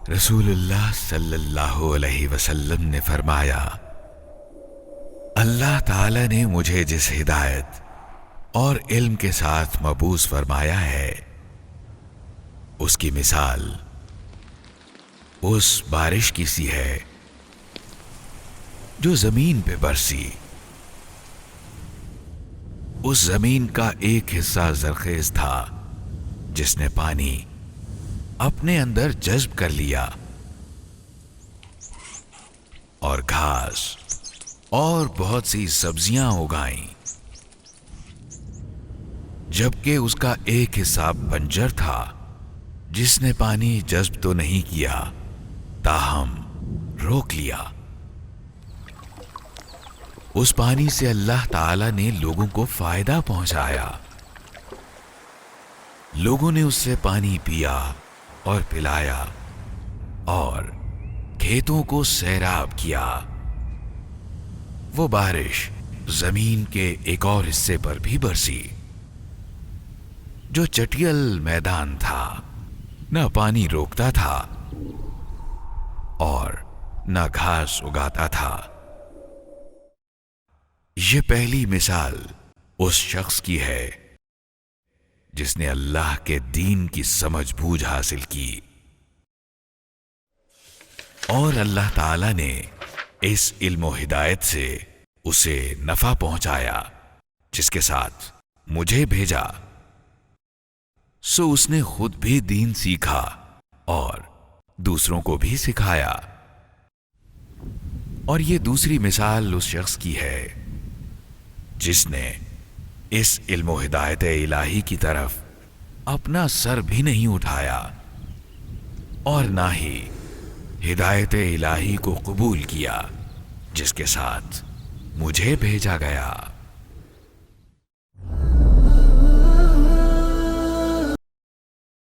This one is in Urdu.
رسول اللہ صلی اللہ علیہ وسلم نے فرمایا، اللہ تعالی نے مجھے جس ہدایت اور علم کے ساتھ مبعوث فرمایا ہے، اس کی مثال اس بارش کی سی ہے جو زمین پہ برسی۔ اس زمین کا ایک حصہ زرخیز تھا جس نے پانی اپنے اندر جذب کر لیا، اور گھاس اور بہت سی سبزیاں اگائیں، جبکہ اس کا ایک حصہ بنجر تھا جس نے پانی جذب تو نہیں کیا تاہم روک لیا۔ اس پانی سے اللہ تعالی نے لوگوں کو فائدہ پہنچایا، لوگوں نے اس سے پانی پیا اور پلایا اور کھیتوں کو سیراب کیا۔ وہ بارش زمین کے ایک اور حصے پر بھی برسی جو چٹیل میدان تھا، نہ پانی روکتا تھا اور نہ گھاس اگاتا تھا۔ یہ پہلی مثال اس شخص کی ہے جس نے اللہ کے دین کی سمجھ بوجھ حاصل کی، اور اللہ تعالی نے اس علم و ہدایت سے اسے نفع پہنچایا جس کے ساتھ مجھے بھیجا، سو اس نے خود بھی دین سیکھا اور دوسروں کو بھی سکھایا۔ اور یہ دوسری مثال اس شخص کی ہے جس نے اس علم و ہدایت الہی کی طرف اپنا سر بھی نہیں اٹھایا اور نہ ہی ہدایت الہی کو قبول کیا جس کے ساتھ مجھے بھیجا گیا۔